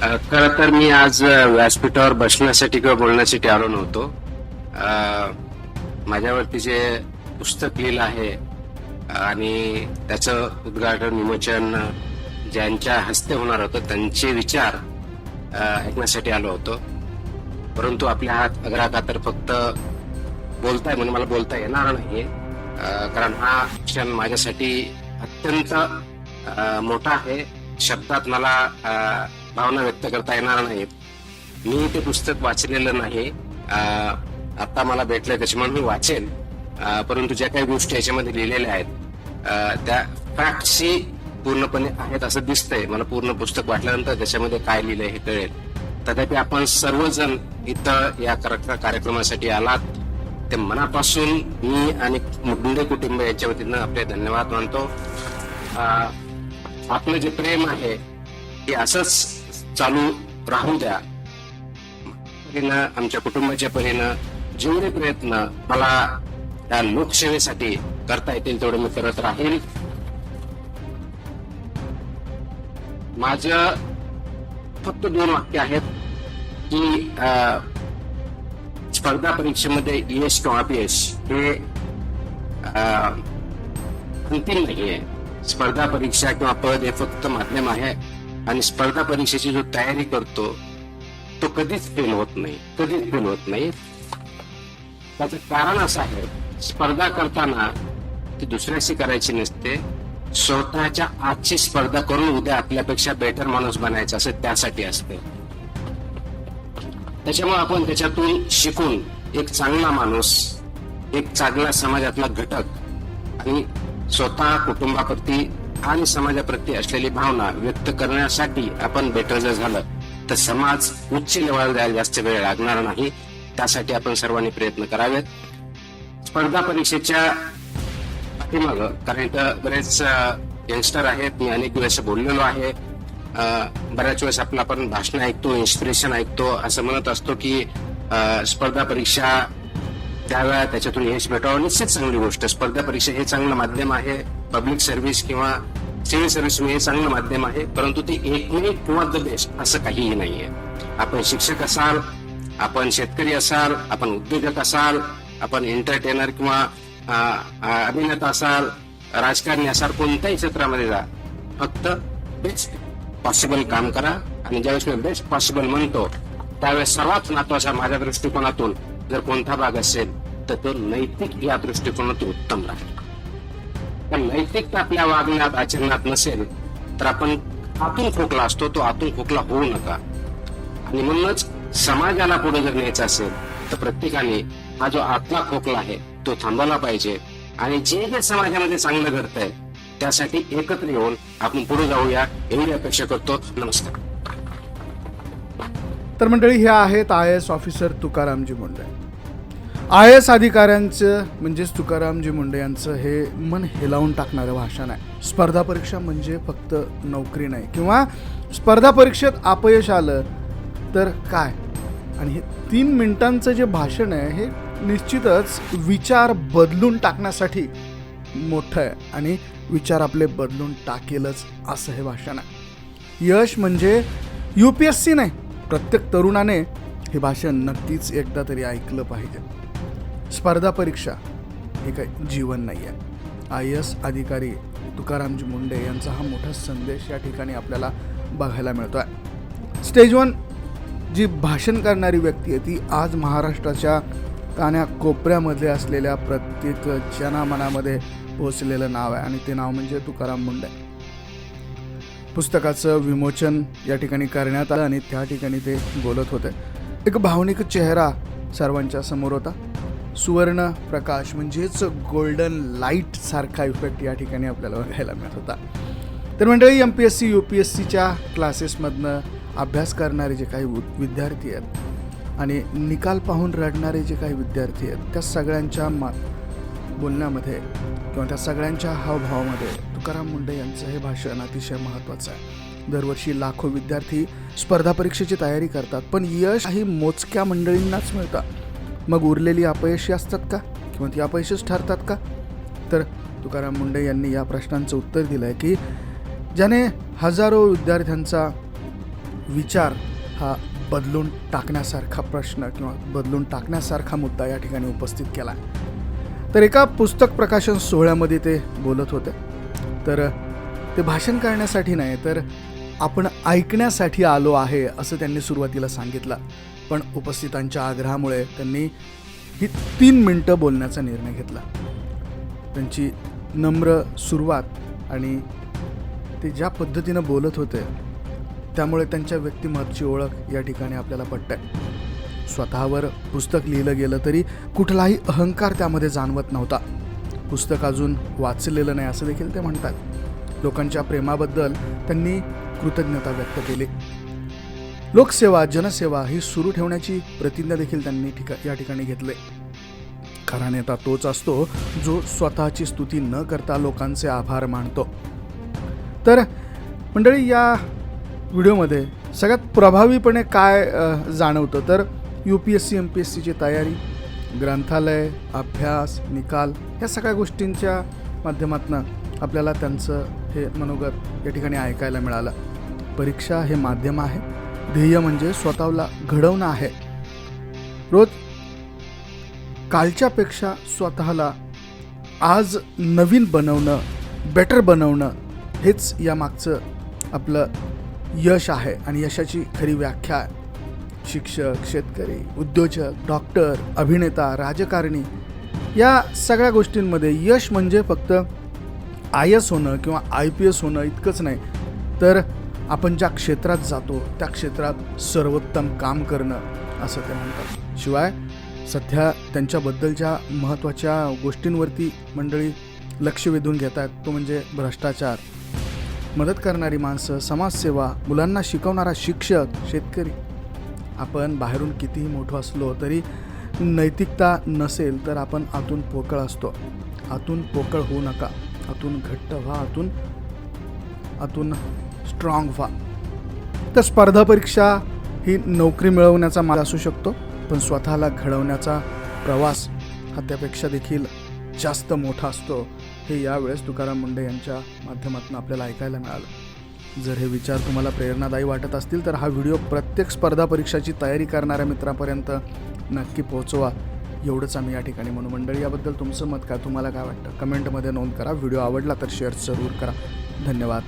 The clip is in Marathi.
खरं तर मी आज व्यासपीठावर बसण्यासाठी किंवा बोलण्यासाठी आलो नव्हतो. माझ्यावरती जे पुस्तक लिहिलं आहे आणि त्याचं उद्घाटन विमोचन ज्यांच्या हस्ते होणार होतं त्यांचे विचार ऐकण्यासाठी आलो होतो. परंतु आपल्या हात अग्राका तर फक्त बोलताय म्हणून मला बोलता येणार नाही, कारण हा क्षण माझ्यासाठी अत्यंत मोठा आहे. शब्दात मला भावना व्यक्त करता येणार नाहीत. मी ते पुस्तक वाचलेलं नाही, आता मला भेटलंय त्याच्यामुळे मी वाचेन. परंतु ज्या काही गोष्टी याच्यामध्ये लिहिलेल्या आहेत त्या फॅक्टशी पूर्णपणे आहेत असं दिसतंय. मला पूर्ण पुस्तक वाचल्यानंतर त्याच्यामध्ये काय लिहिलंय हे कळेल. तथापि आपण सर्वजण इथं या कार्यक्रमासाठी आलात ते मनापासून मी आणि मुंडे कुटुंब याच्या वतीनं आपले धन्यवाद मानतो. आपलं जे प्रेम आहे हे असंच चालू राहू द्या. आमच्या कुटुंबाच्या परीनं जेवढे प्रयत्न मला या लोकसेवेसाठी करता येतील तेवढे मी करत राहील. माझं फक्त 2 वाक्य आहेत की स्पर्धा परीक्षेमध्ये यश किंवा अपयश हे अंतिम नाहीये. स्पर्धा परीक्षा किंवा पद हे फक्त माध्यम आहे आणि स्पर्धा परीक्षेची जो तयारी करतो तो कधीच फेल होत नाही. त्याचं कारण असं आहे, स्पर्धा करताना ती दुसऱ्याशी करायची नसते, स्वतःच्या आजची स्पर्धा करून उद्या आपल्यापेक्षा बेटर माणूस बनायचा असं त्यासाठी असते. त्याच्यामुळे आपण त्याच्यातून शिकून एक चांगला माणूस, एक चांगला समाजातला घटक आणि स्वतः कुटुंबाप्रती आणि समाजाप्रती असलेली भावना व्यक्त करण्यासाठी आपण बेटर जर झालं तर समाज उच्च लेवलला जायला जास्त वेळ लागणार नाही. त्यासाठी आपण सर्वांनी प्रयत्न करावेत. स्पर्धा परीक्षेच्या पाठीमाग कारण इथं बरेच यंगस्टर आहेत, मी अनेक वेळेस बोललेलो आहे. बऱ्याच वेळेस आपलं आपण भाषण ऐकतो, इन्स्पिरेशन ऐकतो, असं म्हणत असतो की स्पर्धा परीक्षा द्याव्या, त्याच्यातून यश भेटावं. निश्चित चांगली गोष्ट. स्पर्धा परीक्षा हे चांगलं माध्यम आहे. पब्लिक सर्व्हिस किंवा सिव्हिल सर्व्हिस हे चांगलं माध्यम आहे, परंतु ते एकमेव किंवा द बेस्ट असं काहीही नाहीये. आपण शिक्षक असाल, आपण शेतकरी असाल, आपण उद्योजक असाल, आपण एंटरटेनर किंवा अभिनेता असाल, राजकारणी असाल, कोणत्याही क्षेत्रामध्ये जा, फक्त बेस्ट पॉसिबल काम करा. आणि ज्यावेळेस मी बेस्ट पॉसिबल म्हणतो त्यावेळेस सर्वात महत्वाचा माझ्या दृष्टिकोनातून जर कोणता भाग असेल तर तो नैतिक या दृष्टिकोनातून उत्तम राहील. पण नैतिकता आपल्या वागण्यात आचरणात नसेल तर आपण आतून खोकला असतो, तो आतून खोकला होऊ नका. आणि म्हणूनच समाजाला पुढे जर न्यायचं असेल तर प्रत्येकाने हा जो आतला खोकला आहे तो थांबवला पाहिजे. आणि जे जे समाजामध्ये चांगलं घडतंय त्यासाठी एकत्र येऊन आपण पुढे जाऊया एवढी अपेक्षा करतो. नमस्कार. तर मंडळी, हे आहेत IAS ऑफिसर तुकारामजी मुंडे. IAS अधिकाऱ्यांचं म्हणजेच तुकारामजी मुंडे यांचं हे मन हेलावून टाकणारं भाषण आहे. स्पर्धा परीक्षा म्हणजे फक्त नोकरी नाही, किंवा स्पर्धा परीक्षेत अपयश आलं तर काय. आणि हे 3 मिनिटांचं जे भाषण आहे हे निश्चितच विचार बदलून टाकण्यासाठी मोठं आहे आणि विचार आपले बदलून टाकेलच असं हे भाषण आहे. यश म्हणजे UPSC नाही. प्रत्येक तरुणाने हे भाषण नक्कीच एकदा तरी ऐकलं पाहिजे. स्पर्धा परीक्षा हे काही जीवन नाही आहे. IAS अधिकारी तुकारामजी मुंडे यांचा हा मोठा संदेश या ठिकाणी आपल्याला बघायला मिळतो आहे. स्टेज 1 जी भाषण करणारी व्यक्ती आहे ती आज महाराष्ट्राच्या कानाकोपऱ्यामध्ये असलेल्या प्रत्येक जनामनामध्ये पोहोचलेलं नाव आहे आणि ते नाव म्हणजे तुकाराम मुंडे. पुस्तकाचं विमोचन या ठिकाणी करण्यात आलं आणि त्या ठिकाणी ते बोलत होते. एक भावनिक चेहरा सर्वांच्या समोर होता. सुवर्ण प्रकाश म्हणजेच गोल्डन लाईट सारखा इफेक्ट या ठिकाणी आपल्याला बघायला मिळत होता. तर मंडळी, MPSC UPSCच्या क्लासेसमधनं अभ्यास करणारे जे काही विद्यार्थी आहेत आणि निकाल पाहून रडणारे जे काही विद्यार्थी आहेत त्या सगळ्यांच्या बोलण्यामध्ये किंवा त्या सगळ्यांच्या हावभावामध्ये तुकाराम मुंडे यांचं हे भाषण अतिशय महत्त्वाचं आहे. दरवर्षी लाखो विद्यार्थी स्पर्धा परीक्षेची तयारी करतात, पण यश काही मोजक्या मंडळींनाच मिळतं. मग उरलेली अपयशी असतात का किंवा ती अपयशीच ठरतात का. तर तुकाराम मुंडे यांनी या प्रश्नांचं उत्तर दिलं आहे की ज्याने हजारो विद्यार्थ्यांचा विचार हा बदलून टाकण्यासारखा प्रश्न किंवा बदलून टाकण्यासारखा मुद्दा या ठिकाणी उपस्थित केला आहे. तर एका पुस्तक प्रकाशन सोहळ्यामध्ये ते बोलत होते. तर ते भाषण करण्यासाठी नाही तर आपण ऐकण्यासाठी आलो आहे असं त्यांनी सुरुवातीला सांगितलं. पण उपस्थितांच्या आग्रहामुळे त्यांनी ही 3 मिनिटं बोलण्याचा निर्णय घेतला. त्यांची नम्र सुरुवात आणि ते ज्या पद्धतीनं बोलत होते त्यामुळे त्यांच्या व्यक्तिमत्वाची ओळख या ठिकाणी आपल्याला पटते. स्वतःवर पुस्तक लिहिलं गेलं तरी कुठलाही अहंकार त्यामध्ये जाणवत नव्हता. पुस्तक अजून वाचलेलं नाही असं देखील ते म्हणतात. लोकांच्या प्रेमाबद्दल त्यांनी कृतज्ञता व्यक्त केली. लोकसेवा जनसेवा ही सुरू ठेवण्याची प्रतिज्ञा देखील त्यांनी या ठिकाणी घेतले. खरा नेता तोच असतो जो स्वतःची स्तुती न करता लोकांचे आभार मानतो. तर मंडळी, या व्हिडिओमध्ये सगळ्यात प्रभावीपणे काय जाणवतं तर UPSC MPSCची तयारी, ग्रंथालय, अभ्यास, निकाल ह्या सगळ्या गोष्टींच्या माध्यमातून आपल्याला त्यांचं हे मनोगत या ठिकाणी ऐकायला मिळालं. परीक्षा हे माध्यम आहे, ध्येय म्हणजे स्वतःला घडवणं आहे. रोज कालच्यापेक्षा स्वतःला आज नवीन बनवणं, बेटर बनवणं हेच यामागचं आपलं यश आहे. आणि यशाची खरी व्याख्या शिक्षक, शेतकरी, उद्योजक, डॉक्टर, अभिनेता, राजकारणी या सगळ्या गोष्टींमध्ये यश म्हणजे फक्त IAS होणं किंवा IPS होणं इतकंच नाही, तर आपण ज्या क्षेत्रात जातो त्या क्षेत्रात सर्वोत्तम काम करणं असं ते म्हणतात. शिवाय सध्या त्यांच्याबद्दलच्या महत्त्वाच्या गोष्टींवरती मंडळी लक्ष वेधून घेत आहेत, तो म्हणजे भ्रष्टाचार, मदत करणारी माणसं, समाजसेवा, मुलांना शिकवणारा शिक्षक, शेतकरी. आपण बाहेरून कितीही मोठं असलो तरी नैतिकता नसेल तर आपण आतून पोकळ असतो. आतून पोकळ होऊ नका, आतून घट्ट व्हा, आतून स्ट्रॉंग व्हा. तर स्पर्धा परीक्षा ही नोकरी मिळवण्याचा मार्ग असू शकतो, पण स्वतःला घडवण्याचा प्रवास हा त्यापेक्षा देखील जास्त मोठा असतो. हे यावेळेस तुकाराम मुंढे यांच्या माध्यमातून आपल्याला ऐकायला मिळालं. जर हे विचार तुम्हाला प्रेरणादायी वाटत असतील तर हा व्हिडिओ प्रत्येक स्पर्धा परीक्षाची तयारी करणाऱ्या मित्रापर्यंत नक्की पोहोचवा, एवढंच आम्ही या ठिकाणी म्हणू. मंडळी, याबद्दल तुमचं मत काय, तुम्हाला काय वाटतं कमेंटमध्ये नोंद करा. व्हिडिओ आवडला तर शेअर जरूर करा. धन्यवाद.